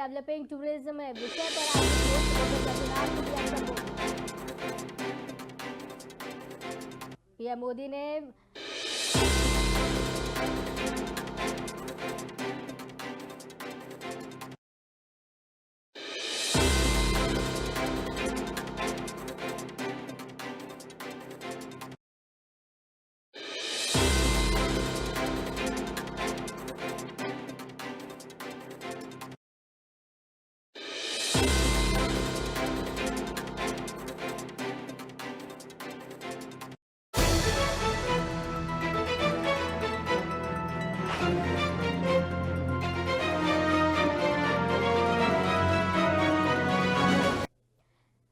Developing tourism विषय पर PM Modi ने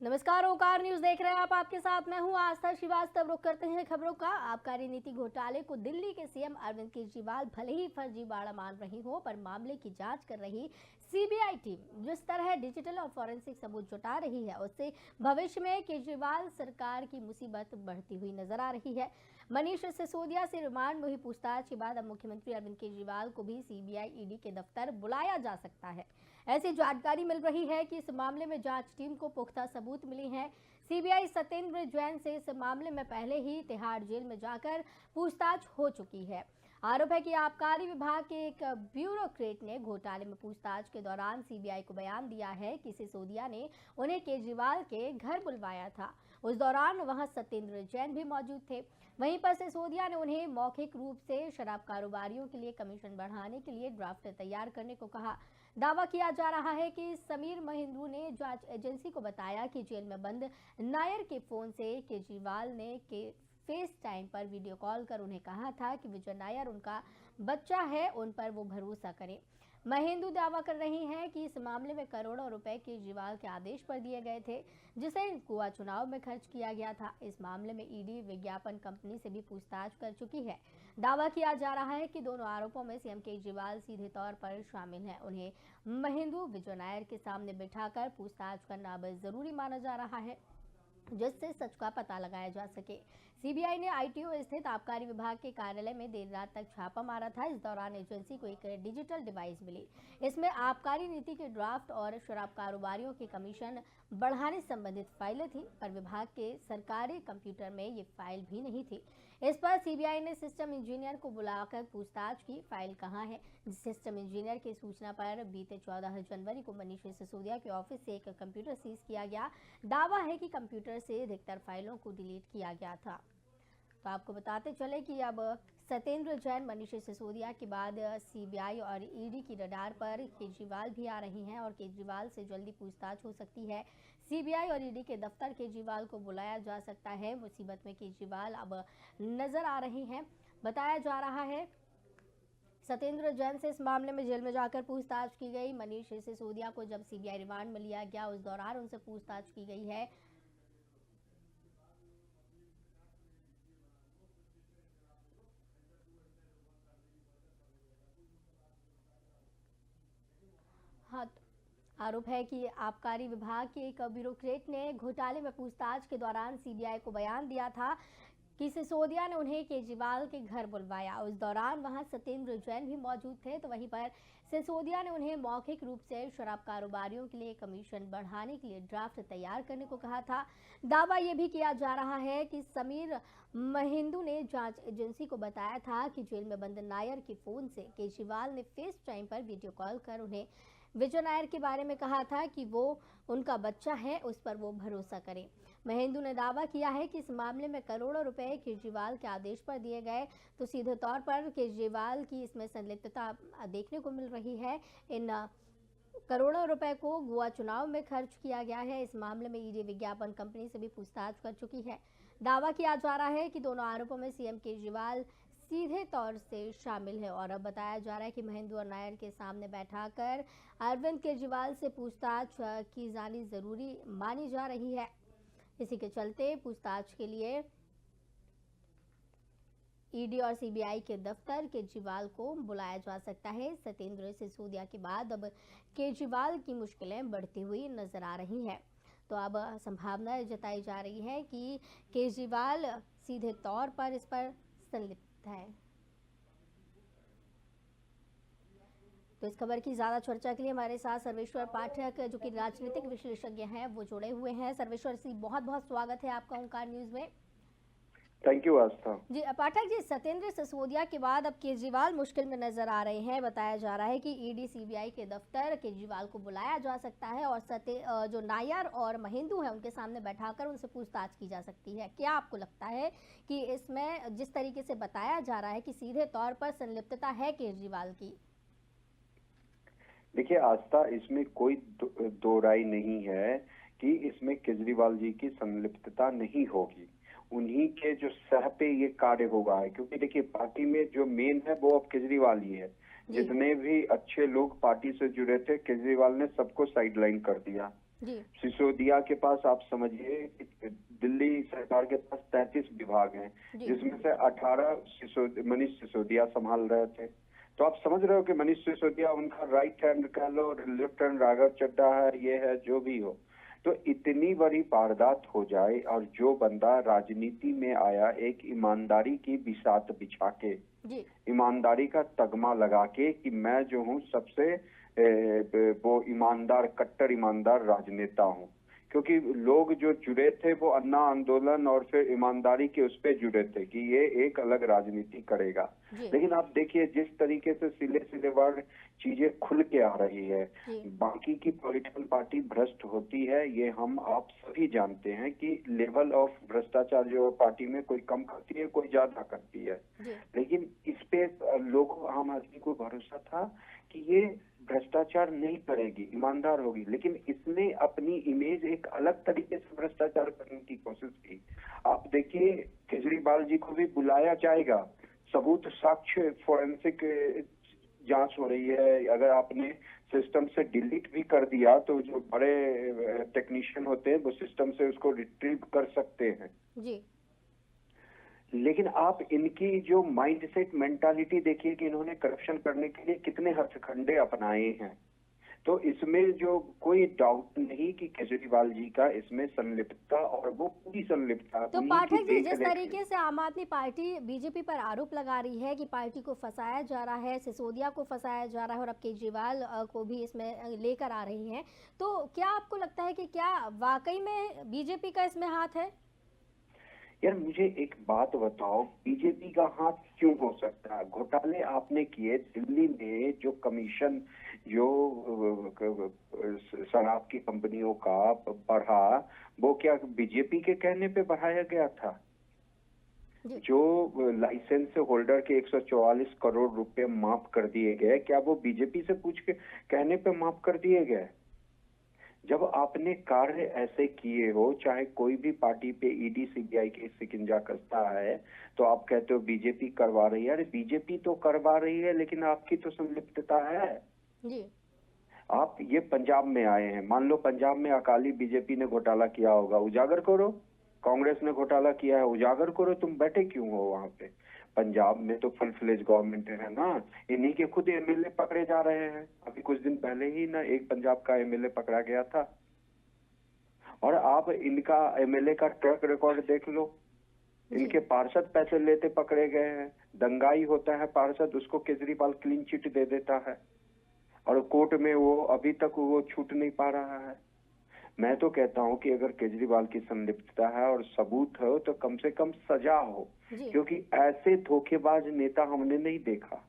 नमस्कार, ओकार न्यूज देख रहे हैं आप। आपके साथ मैं हूं आस्था श्रीवास्तव। रुक करते हैं खबरों का। आबकारी नीति घोटाले को दिल्ली के सीएम अरविंद केजरीवाल भले ही फर्जीवाड़ा मान रही हो, पर मामले की जांच कर रही सीबीआई टीम जिस तरह डिजिटल और फॉरेंसिक सबूत जुटा रही है, उससे भविष्य में केजरीवाल सरकार की मुसीबत बढ़ती हुई नजर आ रही है। मनीष सिसोदिया से रिमांड में हुई पूछताछ के बाद अब मुख्यमंत्री अरविंद केजरीवाल को भी सीबीआई ईडी के दफ्तर बुलाया जा सकता है। ऐसी जानकारी मिल रही है कि इस मामले में जांच टीम को पुख्ता सबूत मिले हैं। सीबीआई सत्येंद्र जैन से इस मामले में पहले ही तिहाड़ जेल में जाकर पूछताछ हो चुकी है। आरोप है कि आबकारी विभाग के एक ब्यूरोक्रेट ने घोटाले में पूछताछ के दौरान सीबीआई को बयान दिया है कि सिसोदिया ने उन्हें केजरीवाल के घर बुलवाया था। उस दौरान वहां सत्येंद्र जैन भी मौजूद थे। वहीं पर सिसोदिया ने उन्हें मौखिक रूप से शराब कारोबारियों के लिए कमीशन बढ़ाने के लिए ड्राफ्ट तैयार करने को कहा। दावा किया जा रहा है कि समीर महिंद्रू ने जांच एजेंसी को बताया कि जेल में बंद नायर के फोन से केजरीवाल ने फेस टाइम पर वीडियो कॉल कर उन्हें कहा था कि विजय नायर उनका बच्चा है, उन पर वो भरोसा करें। महिंद्रू दावा कर रही हैं कि इस मामले में करोड़ों रुपए केजरीवाल के आदेश पर दिए गए थे, जिसे गोवा चुनाव में खर्च किया गया था। इस मामले में ईडी विज्ञापन कंपनी से भी पूछताछ कर चुकी है। दावा किया जा रहा है कि दोनों आरोपों में सीएम केजरीवाल सीधे तौर पर शामिल हैं। उन्हें महिंद्रू विजय नायर के सामने बिठाकर पूछताछ करना अब जरूरी माना जा रहा है, जिससे सच का पता लगाया जा सके। सीबीआई ने आईटीओ स्थित आबकारी विभाग के कार्यालय में देर रात तक छापा मारा था। इस दौरान एजेंसी को एक डिजिटल डिवाइस मिली। इसमें आबकारी नीति के ड्राफ्ट और शराब कारोबारियों के कमीशन बढ़ाने संबंधित फाइलें थी, पर विभाग के सरकारी कंप्यूटर में ये फाइल भी नहीं थी। इस पर सीबीआई ने सिस्टम इंजीनियर को बुलाकर पूछताछ की। फाइल कहाँ है? सिस्टम इंजीनियर की सूचना पर बीते 14 जनवरी को मनीष सिसोदिया के ऑफिस से एक कंप्यूटर सीज किया गया। दावा है कि कंप्यूटर से अधिकतर फाइलों को डिलीट किया गया था। तो आपको बताते चले कि अब सत्येंद्र जैन, मनीष सिसोदिया के बाद सीबीआई और ईडी की रडार पर केजरीवाल भी आ रही हैं और केजरीवाल से जल्दी पूछताछ हो सकती है। सीबीआई और ईडी के दफ्तर केजरीवाल को बुलाया जा सकता है। मुसीबत में केजरीवाल अब नजर आ रहे हैं। बताया जा रहा है सत्येंद्र जैन से इस मामले में जेल में जाकर पूछताछ की गई। मनीष सिसोदिया को जब सीबीआई रिमांड में लिया गया, उस दौरान उनसे पूछताछ की गई है। हाँ, आरोप है कि आबकारी विभाग के एक ब्यूरोक्रेट ने घोटाले में पूछताछ के दौरान सीबीआई को बयान दिया था कि सिसोदिया ने उन्हें केजरीवाल के घर बुलवाया। उस दौरान वहां सत्येंद्र जैन भी मौजूद थे। तो वहीं पर सिसोदिया ने उन्हें मौखिक रूप से शराब कारोबारियों के लिए कमीशन बढ़ाने के लिए ड्राफ्ट तैयार करने को कहा था। दावा यह भी किया जा रहा है कि समीर महिंद्रू ने जांच एजेंसी को बताया था कि जेल में बंद नायर के फोन से केजरीवाल ने फेस टाइम पर वीडियो कॉल कर उन्हें विजय नायर के बारे में कहा था कि वो उनका बच्चा है, उस पर वो भरोसा करें। महिंद्रू ने दावा किया है कि इस मामले में करोड़ों रुपए केजरीवाल के आदेश पर दिए गए, तो सीधे तौर पर केजरीवाल की इसमें संलिप्तता देखने को मिल रही है। इन करोड़ों रुपए को गोवा चुनाव में खर्च किया गया है। इस मामले में ईडी विज्ञापन कंपनी से भी पूछताछ कर चुकी है। दावा किया जा रहा है कि दोनों आरोपों में सीएम केजरीवाल सीधे तौर से शामिल है और अब बताया जा रहा है कि महिंद्रू और नायर के सामने बैठाकर अरविंद केजरीवाल से पूछताछ की जानी जरूरी मानी जा रही है। इसी के चलते पूछताछ के लिए ईडी और सीबीआई के दफ्तर केजरीवाल को बुलाया जा सकता है। सत्येंद्र सिसोदिया के बाद अब केजरीवाल की मुश्किलें बढ़ती हुई नजर आ रही हैं। तो अब संभावना जताई जा रही है कि केजरीवाल सीधे तौर पर इस पर संलिप्त है। तो इस खबर की ज्यादा चर्चा के लिए हमारे साथ सर्वेश्वर पाठक जो कि राजनीतिक विशेषज्ञ हैं वो जुड़े हुए हैं। सर्वेश्वर जी, बहुत बहुत स्वागत है आपका ओंकार न्यूज में। थैंक यू आस्था जी पाठक जी, सत्येंद्र सिसोदिया के बाद अब केजरीवाल मुश्किल में नजर आ रहे हैं। बताया जा रहा है कि ईडी सीबीआई के दफ्तर केजरीवाल को बुलाया जा सकता है और जो नायर और महेंदु है उनके सामने बैठाकर उनसे पूछताछ की जा सकती है। क्या आपको लगता है कि इसमें जिस तरीके से बताया जा रहा है कि सीधे तौर पर संलिप्तता है केजरीवाल की? देखिए आस्था, इसमें कोई दो राय नहीं है कि इसमें केजरीवाल जी की संलिप्तता नहीं होगी। उन्हीं के जो सह पे ये कार्य होगा है, क्योंकि देखिए पार्टी में जो मेन है वो अब केजरीवाल ही है। जितने भी अच्छे लोग पार्टी से जुड़े थे केजरीवाल ने सबको साइडलाइन कर दिया। सिसोदिया के पास आप समझिए दिल्ली सरकार के पास 33 विभाग हैं, जिसमें से 18 मनीष सिसोदिया संभाल रहे थे। तो आप समझ रहे हो कि मनीष सिसोदिया उनका राइट हैंड कह लो, लेफ्ट हैंड राघव चड्ढा है, ये है जो भी हो। तो इतनी बड़ी वारदात हो जाए और जो बंदा राजनीति में आया एक ईमानदारी की बिसात बिछा के, ईमानदारी का तगमा लगा के कि मैं जो हूँ सबसे वो ईमानदार, कट्टर ईमानदार राजनेता हूँ, क्योंकि लोग जो जुड़े थे वो अन्ना आंदोलन और फिर ईमानदारी के उस पे जुड़े थे कि ये एक अलग राजनीति करेगा। लेकिन आप देखिए जिस तरीके से सिले सिलेवार चीजें खुल के आ रही है, बाकी की पॉलिटिकल पार्टी भ्रष्ट होती है, ये हम आप सभी जानते हैं कि लेवल ऑफ भ्रष्टाचार जो पार्टी में कोई कम करती है कोई ज्यादा करती है। लेकिन इस पे लोगों, आम आदमी को भरोसा था कि ये भ्रष्टाचार नहीं करेगी, ईमानदार होगी, लेकिन इसने अपनी इमेज एक अलग तरीके से भ्रष्टाचार करने की कोशिश की। आप देखिए केजरीवाल जी को भी बुलाया जाएगा, सबूत साक्ष्य फोरेंसिक जांच हो रही है। अगर आपने सिस्टम से डिलीट भी कर दिया तो जो बड़े टेक्नीशियन होते हैं वो सिस्टम से उसको रिट्रीव कर सकते हैं जी। लेकिन आप इनकी जो माइंडसेट मेंटालिटी देखिए कि इन्होंने करप्शन करने के लिए कितने हथकंडे अपनाए हैं। तो इसमें जो कोई डाउट नहीं कि केजरीवाल जी का इसमें संलिप्तता, और वो पूरी संलिप्तता। तो पाठक जी, जिस तरीके से आम आदमी पार्टी बीजेपी पर आरोप लगा रही है कि पार्टी को फंसाया जा रहा है, सिसोदिया को फंसाया जा रहा है और अब केजरीवाल को भी इसमें लेकर आ रही है, तो क्या आपको लगता है कि क्या वाकई में बीजेपी का इसमें हाथ है? यार मुझे एक बात बताओ, बीजेपी का हाथ क्यों हो सकता है? घोटाले आपने किए दिल्ली में, जो कमीशन जो शराब की कंपनियों का बढ़ा, वो क्या बीजेपी के कहने पे बढ़ाया गया था? जो लाइसेंस होल्डर के 144 करोड़ रुपए माफ कर दिए गए, क्या वो बीजेपी से पूछ के कहने पे माफ कर दिए गए? जब आपने कार्य ऐसे किए हो, चाहे कोई भी पार्टी पे ईडी सीबीआई के शिकंजा कसता है, तो आप कहते हो बीजेपी करवा रही है। अरे बीजेपी तो करवा रही है, लेकिन आपकी तो संलिप्तता है जी। आप ये पंजाब में आए हैं, मान लो पंजाब में अकाली बीजेपी ने घोटाला किया होगा, उजागर करो। कांग्रेस ने घोटाला किया है, उजागर करो। तुम बैठे क्यों हो वहां पे? पंजाब में तो फुल फ्लेज गवर्नमेंट है ना, इन्हीं के खुद एमएलए पकड़े जा रहे हैं। अभी कुछ दिन पहले ही ना एक पंजाब का एमएलए पकड़ा गया था। और आप इनका एमएलए का ट्रैक रिकॉर्ड देख लो, इनके पार्षद पैसे लेते पकड़े गए हैं। दंगाई होता है पार्षद, उसको केजरीवाल क्लीन चिट दे देता है और कोर्ट में वो अभी तक वो छूट नहीं पा रहा है। मैं तो कहता हूं कि अगर केजरीवाल की संलिप्तता है और सबूत हो तो कम से कम सजा हो, क्योंकि ऐसे धोखेबाज नेता हमने नहीं देखा।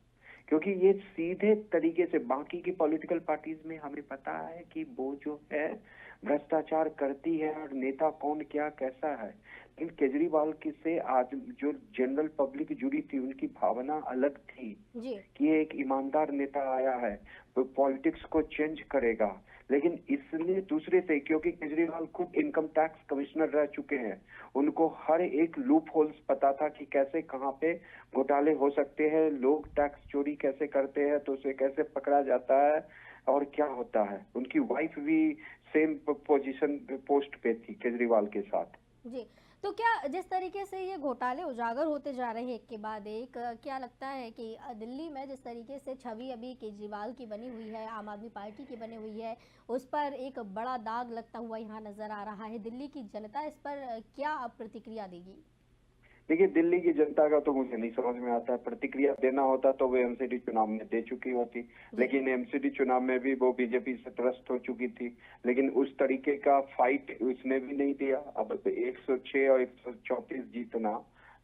क्योंकि ये सीधे तरीके से, बाकी की पॉलिटिकल पार्टीज में हमें पता है कि वो जो है भ्रष्टाचार करती है और नेता कौन क्या कैसा है, लेकिन केजरीवाल की से आज जो जनरल पब्लिक जुड़ी थी उनकी भावना अलग थी कि ये एक ईमानदार नेता आया है, वो पॉलिटिक्स को चेंज करेगा। लेकिन इसने दूसरे से, क्योंकि केजरीवाल खुद इनकम टैक्स कमिश्नर रह चुके हैं, उनको हर एक लूप होल्स पता था कि कैसे कहाँ पे घोटाले हो सकते हैं, लोग टैक्स चोरी कैसे करते हैं तो उसे कैसे पकड़ा जाता है और क्या होता है। उनकी वाइफ भी सेम पोजीशन पोस्ट पे थी केजरीवाल के साथ जी। तो क्या जिस तरीके से ये घोटाले उजागर होते जा रहे हैं एक के बाद एक, क्या लगता है कि दिल्ली में जिस तरीके से छवि अभी केजरीवाल की बनी हुई है, आम आदमी पार्टी की बनी हुई है, उस पर एक बड़ा दाग लगता हुआ यहाँ नजर आ रहा है। दिल्ली की जनता इस पर क्या अब प्रतिक्रिया देगी? देखिए, दिल्ली की जनता का तो मुझे नहीं समझ में आता है। प्रतिक्रिया देना होता तो वो एमसीडी चुनाव में दे चुकी होती, जी। लेकिन एमसीडी चुनाव में भी वो बीजेपी से त्रस्त हो चुकी थी, लेकिन उस तरीके का फाइट उसने भी नहीं दिया। अब 106 और 134 जीतना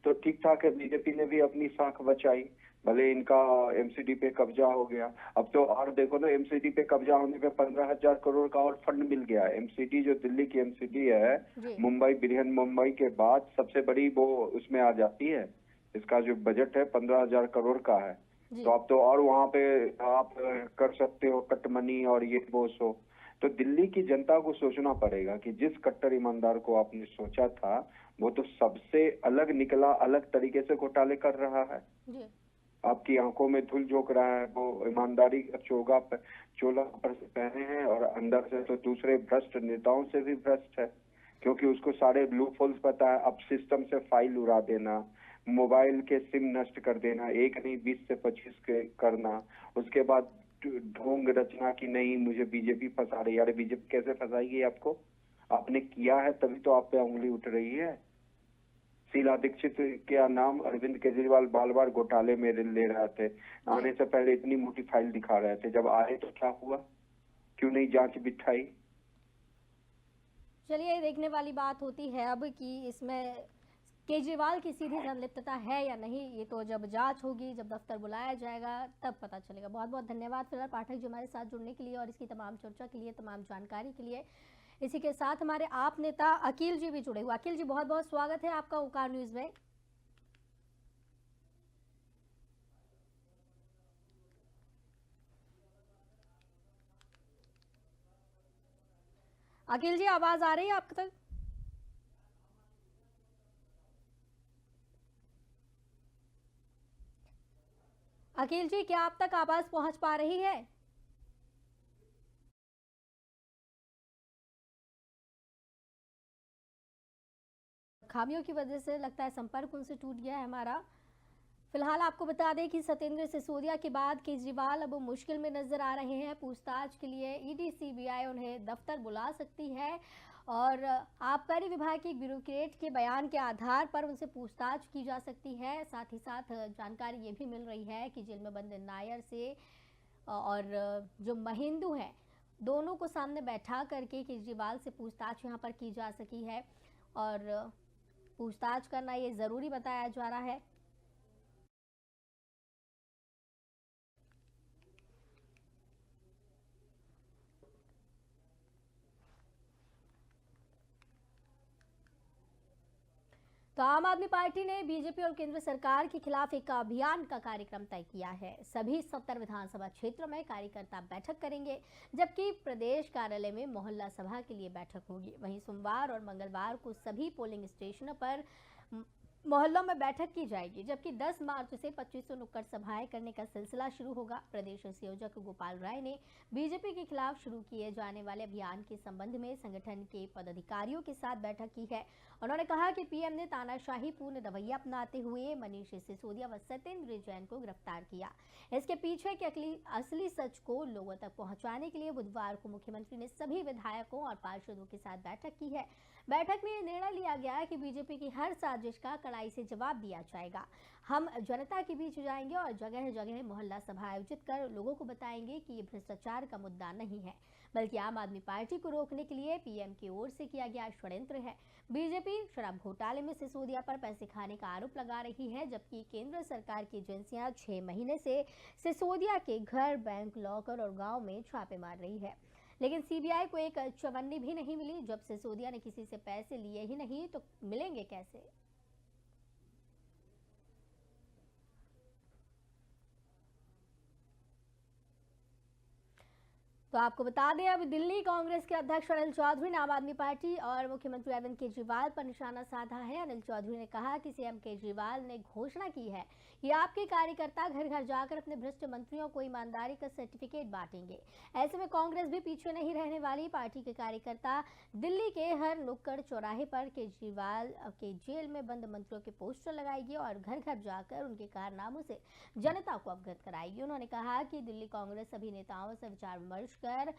तो ठीक ठाक है, बीजेपी ने भी अपनी साख बचाई, भले इनका एमसीडी पे कब्जा हो गया। अब तो और देखो ना, एमसीडी पे कब्जा होने पे 15,000 करोड़ का और फंड मिल गया। एमसीडी जो दिल्ली की एमसीडी है, जी। मुंबई, बृहन मुंबई के बाद सबसे बड़ी वो उसमें आ जाती है। इसका जो बजट है 15,000 करोड़ का है। जी। तो अब तो और वहां पे आप कर सकते हो कट मनी और ये वो सो। तो दिल्ली की जनता को सोचना पड़ेगा कि जिस कट्टर ईमानदार को आपने सोचा था, वो तो सबसे अलग निकला, अलग तरीके से घोटाले कर रहा है। जी। आपकी आंखों में धूल झोंक रहा है। वो ईमानदारी का चोला ऊपर से पहने हैं और अंदर से तो दूसरे भ्रष्ट नेताओं से भी भ्रष्ट है, क्योंकि उसको सारे लूप होल्स पता है। अब सिस्टम से फाइल उड़ा देना, मोबाइल के सिम नष्ट कर देना, एक नहीं 20 से 25 के करना, उसके बाद ढोंग रचना कि नहीं मुझे बीजेपी फंसा रही है। अरे बीजेपी कैसे फंसाएगी आपको? आपने किया है तभी तो आप पे उंगली उठ रही है। शीला दीक्षित का नाम अरविंद केजरीवाल बार बार घोटाले में ले रहे थे, आने से पहले इतनी मोटी फाइल दिखा रहे थे, जब आए तो क्या हुआ? क्यों नहीं जांच बिठाई? चलिए, ये देखने वाली बात होती है अब कि इसमें केजरीवाल की सीधी संलिप्तता है या नहीं, ये तो जब जांच होगी, जब दफ्तर बुलाया जाएगा तब पता चलेगा। बहुत बहुत धन्यवाद फिलहाल पाठक जी हमारे साथ जुड़ने के लिए और इसकी तमाम चर्चा के लिए, तमाम जानकारी के लिए। इसी के साथ हमारे आप नेता अकील जी भी जुड़े हुए। अकील जी, बहुत बहुत स्वागत है आपका ओकार न्यूज में। अकील जी, आवाज आ रही है आप तक? अकील जी, क्या आप तक आवाज पहुंच पा रही है? खामियों की वजह से लगता है संपर्क उनसे टूट गया है हमारा। फिलहाल आपको बता दें कि सत्येंद्र सिसोदिया के बाद केजरीवाल अब मुश्किल में नजर आ रहे हैं। पूछताछ के लिए ईडी सीबीआई उन्हें दफ्तर बुला सकती है और आबकारी विभाग के ब्यूरोक्रेट के बयान के आधार पर उनसे पूछताछ की जा सकती है। साथ ही साथ जानकारी ये भी मिल रही है कि जेल में बंद नायर से और जो महिंदू हैं, दोनों को सामने बैठा करके केजरीवाल से पूछताछ यहाँ पर की जा सकी है और पूछताछ करना ये ज़रूरी बताया जा रहा है। तो आम आदमी पार्टी ने बीजेपी और केंद्र सरकार के खिलाफ एक अभियान का कार्यक्रम तय किया है। सभी 70 विधानसभा क्षेत्रों में कार्यकर्ता बैठक करेंगे, जबकि प्रदेश कार्यालय में मोहल्ला सभा के लिए बैठक होगी। वहीं सोमवार और मंगलवार को सभी पोलिंग स्टेशनों पर मोहल्लों में बैठक की जाएगी, जबकि 10 मार्च से 2500 नुक्कड़ सभाएं करने का सिलसिला शुरू होगा। प्रदेश संयोजक गोपाल राय ने बीजेपी के खिलाफ शुरू किए जाने वाले अभियान के संबंध में संगठन के पदाधिकारियों के साथ बैठक की है। उन्होंने कहा कि पीएम ने तानाशाही पूर्ण रवैया अपनाते हुए मनीष सिसोदिया व सत्येंद्र जैन को गिरफ्तार किया। इसके पीछे के असली सच को लोगों तक पहुंचाने के लिए बुधवार को मुख्यमंत्री ने सभी विधायकों और पार्षदों के साथ बैठक की है। बैठक में निर्णय लिया गया कि बीजेपी की हर साजिश का कड़ाई से जवाब दिया जाएगा। हम जनता के बीच जाएंगे और जगह जगह मोहल्ला सभा आयोजित कर लोगों को बताएंगे कि ये भ्रष्टाचार का मुद्दा नहीं है, बल्कि आम आदमी पार्टी को रोकने के लिए पीएम की ओर से किया गया षड्यंत्र है। बीजेपी शराब घोटाले में सिसोदिया पर पैसे खाने का आरोप लगा रही है, जबकि केंद्र सरकार की एजेंसियां 6 महीने से सिसोदिया के घर, बैंक, लॉकर और गांव में छापे मार रही है, लेकिन सीबीआई को एक चवन्नी भी नहीं मिली। जब सिसोदिया ने किसी से पैसे लिए ही नहीं तो मिलेंगे कैसे? तो आपको बता दें, अब दिल्ली कांग्रेस के अध्यक्ष अनिल चौधरी ने आम आदमी पार्टी और मुख्यमंत्री अरविंद केजरीवाल पर निशाना साधा है। अनिल चौधरी ने कहा कि सीएम केजरीवाल ने घोषणा की है कि आपके कार्यकर्ता घर घर जाकर अपने भ्रष्ट मंत्रियों को ईमानदारी का सर्टिफिकेट बांटेंगे। ऐसे में कांग्रेस भी पीछे नहीं रहने वाली। पार्टी के कार्यकर्ता दिल्ली के हर नुक्कड़ चौराहे पर केजरीवाल के जेल में बंद मंत्रियों के पोस्टर लगाएगी और घर घर जाकर उनके कारनामों से जनता को अवगत कराएगी। उन्होंने कहा कि दिल्ली कांग्रेस सभी नेताओं से विचार विमर्श कर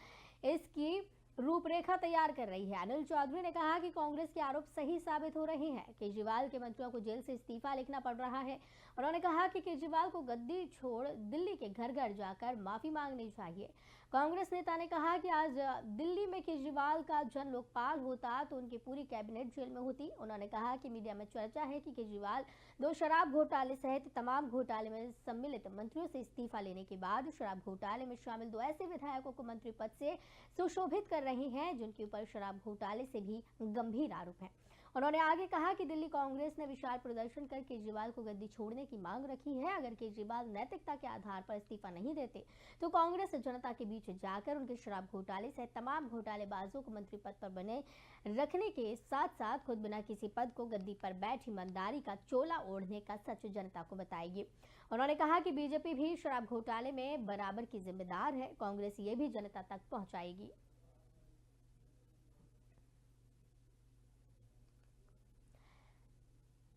इसकी रूपरेखा तैयार कर रही है। अनिल चौधरी ने कहा कि कांग्रेस के आरोप सही साबित हो रहे हैं। केजरीवाल के मंत्रियों को जेल से इस्तीफा लिखना पड़ रहा है। उन्होंने कहा कि केजरीवाल को गद्दी छोड़ दिल्ली के घर घर जाकर माफी मांगनी चाहिए। कांग्रेस नेता ने कहा कि आज दिल्ली में केजरीवाल का जन लोकपाल होता तो उनकी पूरी कैबिनेट जेल में होती। उन्होंने कहा कि मीडिया में चर्चा है कि केजरीवाल 2 शराब घोटाले सहित तमाम घोटाले में सम्मिलित मंत्रियों से इस्तीफा लेने के बाद शराब घोटाले में शामिल 2 ऐसे विधायकों को मंत्री पद से सुशोभित कर रही हैं जिनके ऊपर शराब घोटाले से भी गंभीर आरोप हैं। उन्होंने आगे कहा कि दिल्ली कांग्रेस ने विशाल प्रदर्शन कर केजरीवाल को गद्दी छोड़ने की मांग रखी है। अगर केजरीवाल नैतिकता के आधार पर इस्तीफा नहीं देते तो कांग्रेस जनता के बीच जाकर उनके शराब घोटाले से तमाम घोटालेबाजों को मंत्री पद पर बने रखने के साथ साथ खुद बिना किसी पद को गद्दी पर बैठ ईमानदारी का चोला ओढ़ने का सच जनता को बताएगी। उन्होंने कहा कि बीजेपी भी शराब घोटाले में बराबर की जिम्मेदार है। कांग्रेस ये भी जनता तक पहुंचाएगी।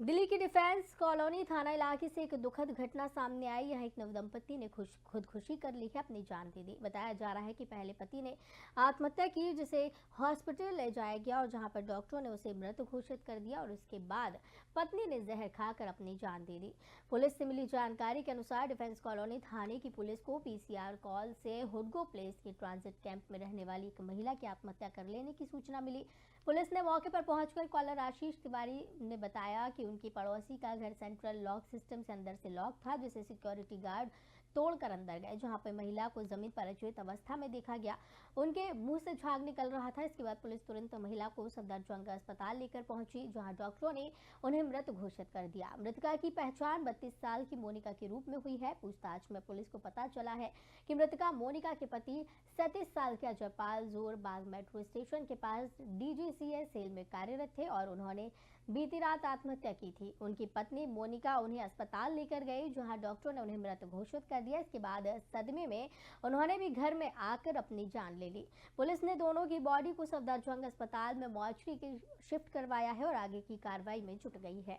दिल्ली की डिफेंस कॉलोनी थाना इलाके से एक दुखद घटना सामने आई। यहाँ एक नवदंपति ने खुदकुशी कर ली है, अपनी जान दे दी। बताया जा रहा है कि पहले पति ने आत्महत्या की, जिसे हॉस्पिटल ले जाया गया और जहां पर डॉक्टरों ने उसे मृत घोषित कर दिया और उसके बाद पत्नी ने जहर खाकर अपनी जान दे दी। पुलिस से मिली जानकारी के अनुसार डिफेंस कॉलोनी थाने की पुलिस को पीसीआर कॉल से हुडगो प्लेस के ट्रांजिट कैंप में रहने वाली एक महिला की आत्महत्या कर लेने की सूचना मिली। पुलिस ने मौके पर पहुंचकर कॉलर आशीष तिवारी ने बताया कि उनकी पड़ोसी का घर सेंट्रल लॉक सिस्टम से अंदर से लॉक था, जिसे सिक्योरिटी गार्ड तोड़कर अंदर गए। जहां पर महिला को जमीन पर अचेत अवस्था में देखा गया, उनके मुंह से झाग निकल रहा था। इसके बाद पुलिस तुरंत महिला को सफदरजंग अस्पताल लेकर पहुंची, जहां डॉक्टरों ने उन्हें मृत घोषित कर दिया। मृतका की पहचान 32 साल की मोनिका के रूप में हुई है। पूछताछ में पुलिस को पता चला है कि मृतका मोनिका के पति 37 साल के अजयपाल जोरबाग मेट्रो स्टेशन के पास डीजीसीए सेल में कार्यरत थे और उन्होंने बीती रात आत्महत्या की थी। उनकी पत्नी मोनिका उन्हें अस्पताल लेकर गई, जहां डॉक्टरों ने उन्हें मृत घोषित कर दिया। इसके बाद सदमे में उन्होंने भी घर में आकर अपनी जान ले ली। पुलिस ने दोनों की बॉडी को सफदरजंग अस्पताल में मॉर्चरी की शिफ्ट करवाया है और आगे की कार्रवाई में जुट गई है।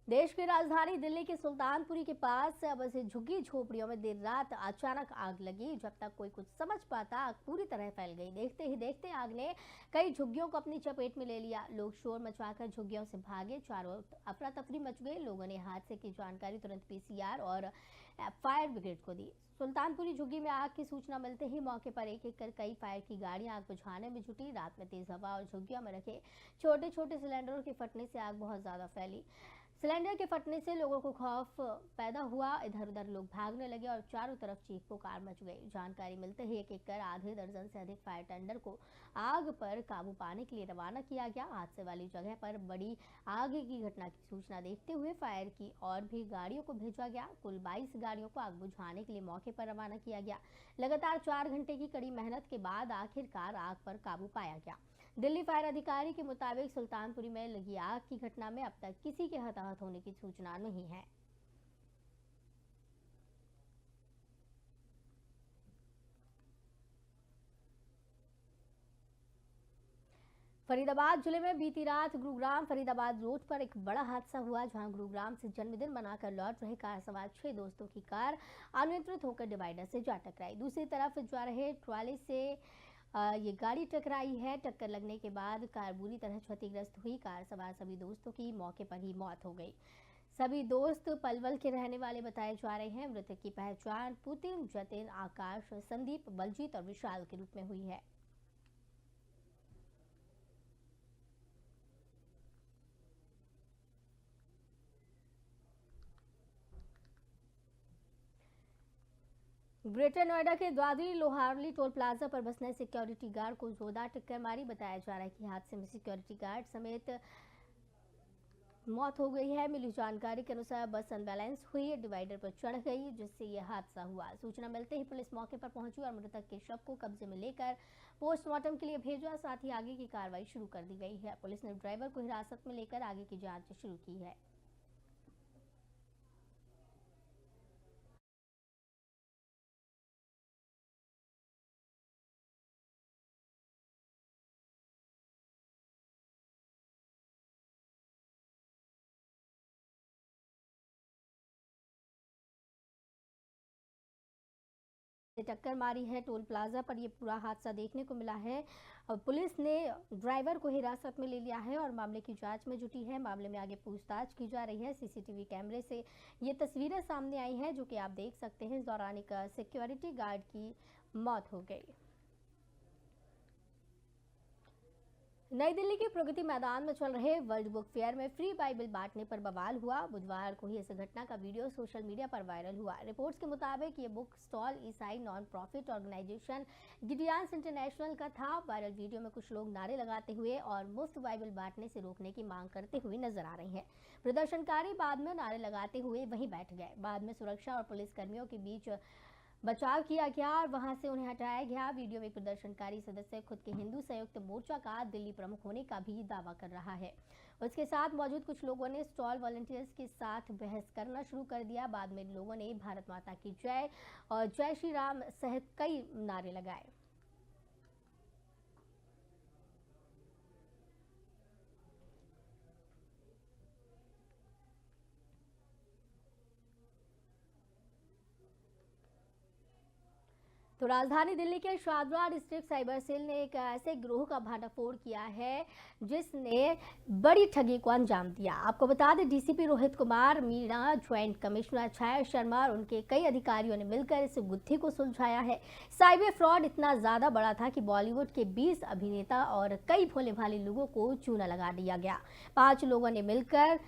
देश की राजधानी दिल्ली के सुल्तानपुरी के पास बसे झुग्गी झोपड़ियों में देर रात अचानक आग लगी। जब तक कोई कुछ समझ पाता, आग पूरी तरह फैल गई। देखते ही देखते आग ने कई झुग्गियों को अपनी चपेट में ले लिया। लोग शोर मचवाकर झुग्गियों से भागे। चारों अफरा तफरी मच गई। लोगों ने हादसे की जानकारी तुरंत पीसीआर और फायर ब्रिगेड को दी। सुल्तानपुरी झुग्गी में आग की सूचना मिलते ही मौके पर एक एक कर कई फायर की गाड़ियां आग बुझाने में जुटी। रात में तेज हवा और झुग्गियों में रखे छोटे छोटे सिलेंडरों के फटने से आग बहुत ज्यादा फैली। सिलेंडर के फटने से लोगों को खौफ पैदा हुआ। इधर उधर लोग भागने लगे और चारों तरफ चीख पुकार मच गई। जानकारी मिलते ही एक एक कर आधे दर्जन से अधिक फायर टेंडर को आग पर काबू पाने के लिए रवाना किया गया। हादसे वाली जगह पर बड़ी आग की घटना की सूचना देखते हुए फायर की और भी गाड़ियों को भेजा गया। कुल 22 गाड़ियों को आग बुझाने के लिए मौके पर रवाना किया गया। लगातार 4 घंटे की कड़ी मेहनत के बाद आखिरकार आग पर काबू पाया गया। दिल्ली फायर अधिकारी के मुताबिक सुल्तानपुरी में लगी आग की घटना में अब तक किसी के हताहत होने की सूचना नहीं है। फरीदाबाद जिले में बीती रात गुरुग्राम फरीदाबाद रोड पर एक बड़ा हादसा हुआ, जहां गुरुग्राम से जन्मदिन मनाकर लौट रहे कार सवार 6 दोस्तों की कार अनियंत्रित होकर डिवाइडर से जा टकराई। दूसरी तरफ जा रहे ट्रॉली से ये गाड़ी टकराई है। टक्कर लगने के बाद कार बुरी तरह क्षतिग्रस्त हुई। कार सवार सभी दोस्तों की मौके पर ही मौत हो गई। सभी दोस्त पलवल के रहने वाले बताए जा रहे हैं। मृतक की पहचान पुतिन, जतिन, आकाश, संदीप, बलजीत और विशाल के रूप में हुई है। ग्रेटर नोएडा के द्वादरी लोहारली टोल प्लाजा पर बस ने सिक्योरिटी गार्ड को जोरदार टक्कर मारी। बताया जा रहा है कि हादसे में सिक्योरिटी गार्ड समेत मौत हो गई है। मिली जानकारी के अनुसार बस अनबैलेंस हुई, डिवाइडर पर चढ़ गई, जिससे यह हादसा हुआ। सूचना मिलते ही पुलिस मौके पर पहुंची और मृतक के शव को कब्जे में लेकर पोस्टमार्टम के लिए भेजा। साथ ही आगे की कार्रवाई शुरू कर दी गई है। पुलिस ने ड्राइवर को हिरासत में लेकर आगे की जांच शुरू की है। टक्कर मारी है। टोल प्लाजा पर ये पूरा हादसा देखने को मिला है और पुलिस ने ड्राइवर को हिरासत में ले लिया है और मामले की जांच में जुटी है। मामले में आगे पूछताछ की जा रही है। सीसीटीवी कैमरे से ये तस्वीरें सामने आई हैं जो कि आप देख सकते हैं। इस दौरान एक सिक्योरिटी गार्ड की मौत हो गई। नई दिल्ली के प्रगति मैदान में चल रहे वर्ल्ड बुक फेयर में फ्री बाइबल बांटने पर बवाल हुआ। बुधवार को ही इस घटना का वीडियो सोशल मीडिया पर वायरल हुआ। रिपोर्ट्स के मुताबिक ये बुक स्टॉल ईसाई नॉन प्रॉफिट ऑर्गेनाइजेशन गिडियंस इंटरनेशनल का था। वायरल वीडियो में कुछ लोग नारे लगाते हुए और मुफ्त बाइबल बांटने से रोकने की मांग करते हुए नजर आ रहे हैं। प्रदर्शनकारी बाद में नारे लगाते हुए वहीं बैठ गए। बाद में सुरक्षा और पुलिस कर्मियों के बीच बचाव किया गया और वहां से उन्हें हटाया गया। वीडियो में प्रदर्शनकारी सदस्य खुद के हिंदू संयुक्त मोर्चा का दिल्ली प्रमुख होने का भी दावा कर रहा है। उसके साथ मौजूद कुछ लोगों ने स्टॉल वॉलंटियर्स के साथ बहस करना शुरू कर दिया। बाद में लोगों ने भारत माता की जय और जय श्री राम सहित कई नारे लगाए। तो राजधानी दिल्ली के शाहदरा डिस्ट्रिक्ट साइबर सेल ने एक ऐसे गिरोह का भांडाफोड़ किया है जिसने बड़ी ठगी को अंजाम दिया। आपको बता दें, DCP Rohit Kumar Meena, joint commissioner Chhaya Sharma और उनके कई अधिकारियों ने मिलकर इस गुत्थी को सुलझाया है। साइबर फ्रॉड इतना ज्यादा बड़ा था कि बॉलीवुड के 20 अभिनेता और कई भोले भाले लोगों को चूना लगा दिया गया। 5 लोगों ने मिलकर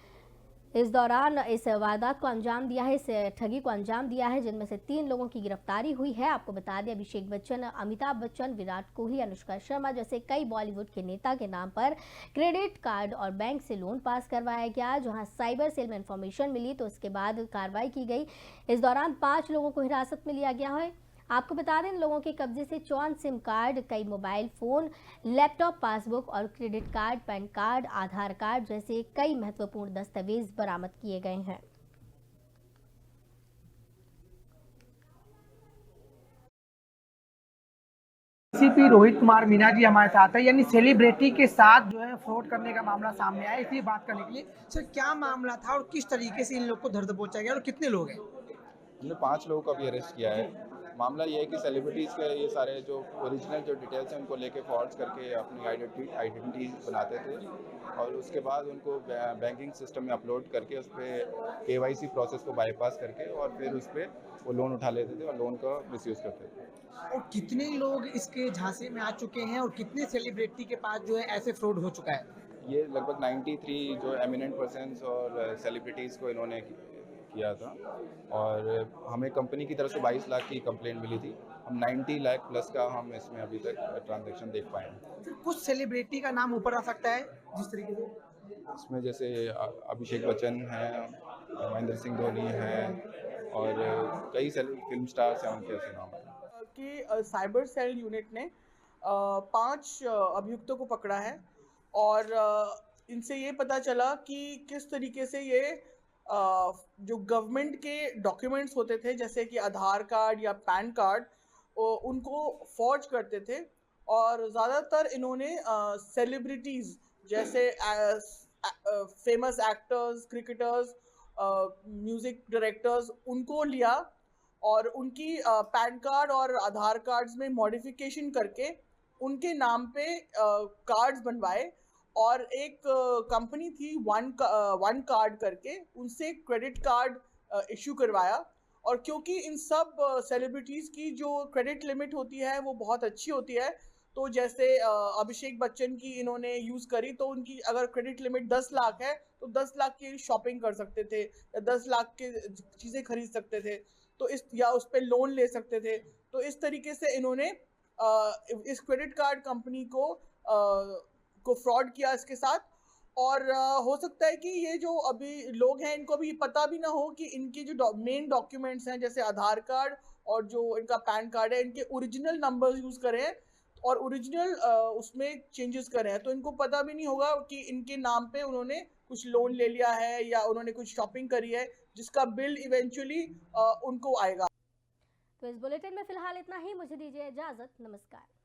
इस दौरान इस वारदात को अंजाम दिया है, इस ठगी को अंजाम दिया है, जिनमें से 3 लोगों की गिरफ्तारी हुई है। आपको बता दें, अभिषेक बच्चन, अमिताभ बच्चन, विराट कोहली, अनुष्का शर्मा जैसे कई बॉलीवुड के नेता के नाम पर क्रेडिट कार्ड और बैंक से लोन पास करवाया गया। जहां साइबर सेल में इंफॉर्मेशन मिली तो उसके बाद कार्रवाई की गई। इस दौरान 5 लोगों को हिरासत में लिया गया है। आपको बता दें, इन लोगों के कब्जे से 54 सिम कार्ड, कई मोबाइल फोन, लैपटॉप, पासबुक और क्रेडिट कार्ड, पैन कार्ड, आधार कार्ड जैसे कई महत्वपूर्ण दस्तावेज बरामद किए गए हैं। डीसीपी रोहित कुमार मीणा जी हमारे साथ है। यानी सेलिब्रिटी के साथ जो है फ्रॉड करने का मामला सामने आया, इसी बात करने के लिए सर क्या मामला था और किस तरीके से इन लोग को धर दबोचा गया और कितने लोग हैं? हमने 5 लोगों को अभी अरेस्ट किया है। मामला ये है कि सेलिब्रिटीज़ के ये सारे जो ओरिजिनल जो डिटेल्स हैं उनको लेके फॉर्ज करके अपनी आइडेंटिटी बनाते थे और उसके बाद उनको बैंकिंग सिस्टम में अपलोड करके उस पर KYC प्रोसेस को बाईपास करके और फिर उस पर वो लोन उठा लेते थे और लोन का मिसयूज़ करते थे। और कितने लोग इसके झांसे में आ चुके हैं और कितने सेलिब्रिटी के पास जो है ऐसे फ्रॉड हो चुका है? ये लगभग 93 जो एमिनेंट पर्सन्स और सेलिब्रिटीज़ को इन्होंने किया था और हमें कंपनी की तरफ से 22 लाख की कंप्लेंट मिली थी। हम 90 लाख प्लस का हम इसमें अभी तक ट्रांजैक्शन देख पाए हैं। कुछ सेलिब्रिटी का नाम ऊपर आ सकता है जिस तरीके से इसमें जैसे अभिषेक बच्चन हैं, महेंद्र सिंह धोनी हैं और कई फिल्म स्टार्स हैं, उनके ऐसे नाम हैं कि साइबर सेल यूनिट ने 5 अभियुक्तों को पकड़ा है और इनसे ये पता चला कि किस तरीके से ये जो गवर्नमेंट के डॉक्यूमेंट्स होते थे जैसे कि आधार कार्ड या पैन कार्ड उनको फॉर्ज करते थे और ज़्यादातर इन्होंने सेलिब्रिटीज़ जैसे famous actors, cricketers, music directors उनको लिया और उनकी पैन कार्ड और आधार कार्ड्स में मॉडिफिकेशन करके उनके नाम पे कार्ड्स बनवाए और एक कंपनी थी वन कार्ड करके उनसे क्रेडिट कार्ड इशू करवाया। और क्योंकि इन सब सेलिब्रिटीज़ की जो क्रेडिट लिमिट होती है वो बहुत अच्छी होती है, तो जैसे अभिषेक बच्चन की इन्होंने यूज़ करी तो उनकी अगर क्रेडिट लिमिट 10 लाख है तो 10 लाख की शॉपिंग कर सकते थे या 10 लाख के चीज़ें खरीद सकते थे तो उस पर लोन ले सकते थे। तो इस तरीके से इन्होंने इस क्रेडिट कार्ड कंपनी को फ्रॉड किया इसके साथ। और हो सकता है कि ये जो अभी लोग हैं इनको भी पता भी ना हो कि इनके जो मेन डॉक्यूमेंट्स हैं जैसे आधार कार्ड और जो इनका पैन कार्ड है इनके ओरिजिनल नंबर्स यूज़ करें और ओरिजिनल उसमें चेंजेस करें, तो इनको पता भी नहीं होगा कि इनके नाम पे उन्होंने कुछ लोन ले लिया है या उन्होंने कुछ शॉपिंग करी है जिसका बिल इवेंचुअली उनको आएगा। तो इस बुलेटिन में फिलहाल इतना ही। मुझे दीजिए इजाजत। नमस्कार।